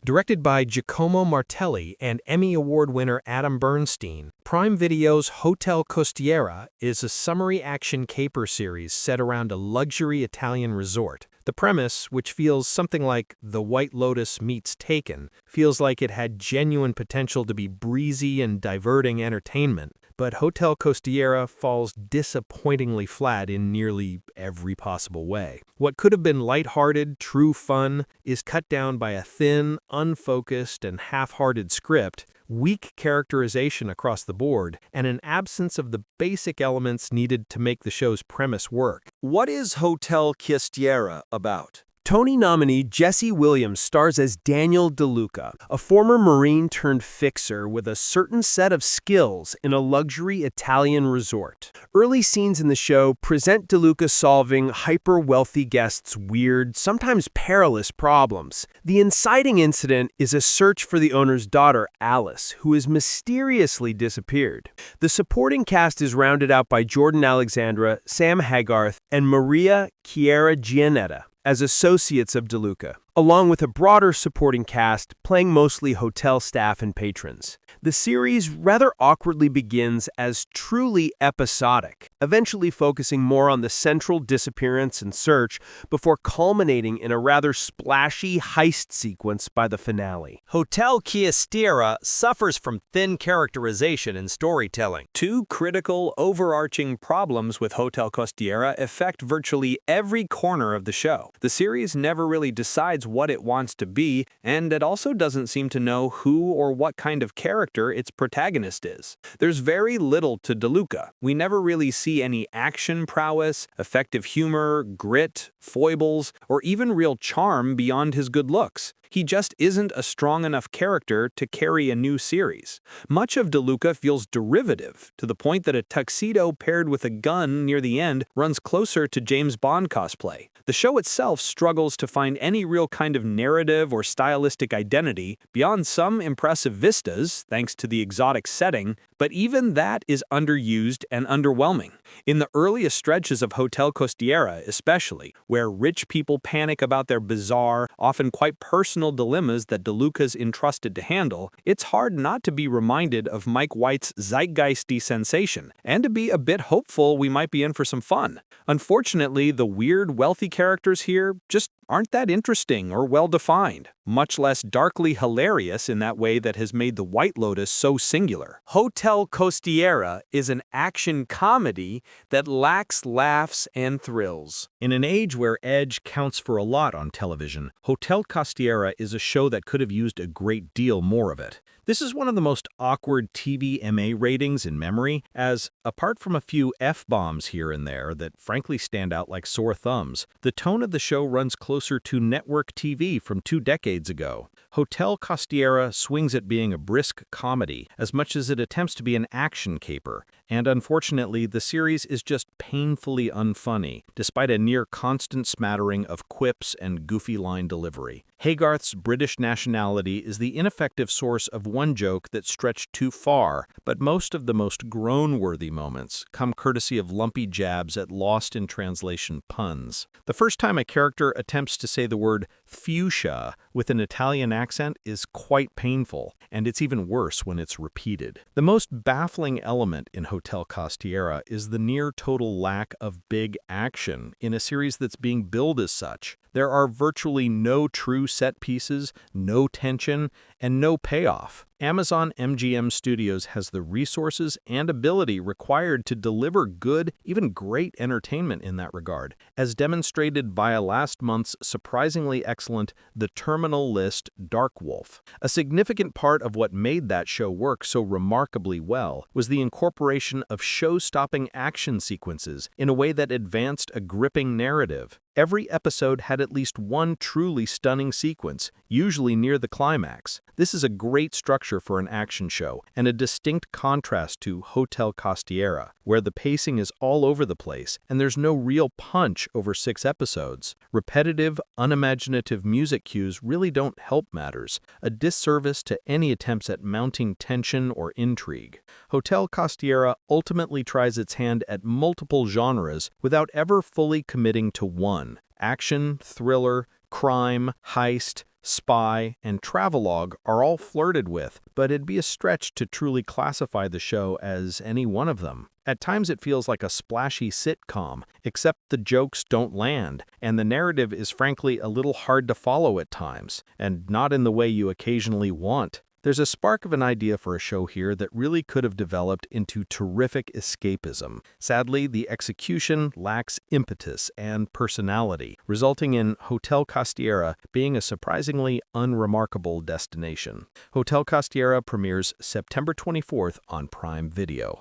Directed by Giacomo Martelli and Emmy Award winner Adam Bernstein, Prime Video's Hotel Costiera is a summary action caper series set around a luxury Italian resort. The premise, which feels something like The White Lotus meets Taken, feels like it had genuine potential to be breezy and diverting entertainment, but Hotel Costiera falls disappointingly flat in nearly every possible way. What could have been lighthearted, true fun is cut down by a thin, unfocused, and half-hearted script, weak characterization across the board, and an absence of the basic elements needed to make the show's premise work. What is Hotel Costiera about? Tony nominee Jesse Williams stars as Daniel De Luca, a former Marine-turned-fixer with a certain set of skills in a luxury Italian resort. Early scenes in the show present De Luca solving hyper-wealthy guests' weird, sometimes perilous problems. The inciting incident is a search for the owner's daughter, Alice, who has mysteriously disappeared. The supporting cast is rounded out by Jordan Alexandra, Sam Hagarth, and Maria Chiara Giannetta as associates of De Luca, along with a broader supporting cast playing mostly hotel staff and patrons. The series rather awkwardly begins as truly episodic, eventually focusing more on the central disappearance and search before culminating in a rather splashy heist sequence by the finale. Hotel Costiera suffers from thin characterization and storytelling. Two critical, overarching problems with Hotel Costiera affect virtually every corner of the show. The series never really decides what it wants to be, and it also doesn't seem to know who or what kind of character its protagonist is. There's very little to De Luca. We never really see any action prowess, effective humor, grit, foibles, or even real charm beyond his good looks. He just isn't a strong enough character to carry a new series. Much of De Luca feels derivative, to the point that a tuxedo paired with a gun near the end runs closer to James Bond cosplay. The show itself struggles to find any real kind of narrative or stylistic identity beyond some impressive vistas, thanks to the exotic setting, but even that is underused and underwhelming. In the earliest stretches of Hotel Costiera especially, where rich people panic about their bizarre, often quite personal dilemmas that De Luca's entrusted to handle, it's hard not to be reminded of Mike White's zeitgeisty sensation, and to be a bit hopeful we might be in for some fun. Unfortunately, the weird, wealthy characters here just aren't that interesting or well-defined, much less darkly hilarious in that way that has made The White Lotus so singular. Hotel Costiera is an action comedy that lacks laughs and thrills. In an age where edge counts for a lot on television, Hotel Costiera is a show that could have used a great deal more of it. This is one of the most awkward TVMA ratings in memory, as, apart from a few F-bombs here and there that frankly stand out like sore thumbs, the tone of the show runs closer to network TV from 2 decades ago. Hotel Costiera swings at being a brisk comedy as much as it attempts to be an action caper, and unfortunately the series is just painfully unfunny, despite a near-constant smattering of quips and goofy line delivery. Hagarth's British nationality is the ineffective source of one joke that stretched too far, but most of the most groan-worthy moments come courtesy of lumpy jabs at lost-in-translation puns. The first time a character attempts to say the word fuchsia with an Italian accent is quite painful, and it's even worse when it's repeated. The most baffling element in Hotel Costiera is the near-total lack of big action in a series that's being billed as such. There are virtually no true set pieces, no tension, and no payoff. Amazon MGM Studios has the resources and ability required to deliver good, even great entertainment in that regard, as demonstrated via last month's surprisingly excellent The Terminal List Dark Wolf. A significant part of what made that show work so remarkably well was the incorporation of show-stopping action sequences in a way that advanced a gripping narrative. Every episode had at least one truly stunning sequence, usually near the climax. This is a great structure for an action show, and a distinct contrast to Hotel Costiera, where the pacing is all over the place and there's no real punch over 6 episodes. Repetitive, unimaginative music cues really don't help matters, a disservice to any attempts at mounting tension or intrigue. Hotel Costiera ultimately tries its hand at multiple genres without ever fully committing to one. Action, thriller, crime, heist, spy, and travelogue are all flirted with, but it'd be a stretch to truly classify the show as any one of them. At times it feels like a splashy sitcom, except the jokes don't land, and the narrative is frankly a little hard to follow at times, and not in the way you occasionally want. There's a spark of an idea for a show here that really could have developed into terrific escapism. Sadly, the execution lacks impetus and personality, resulting in Hotel Costiera being a surprisingly unremarkable destination. Hotel Costiera premieres September 24th on Prime Video.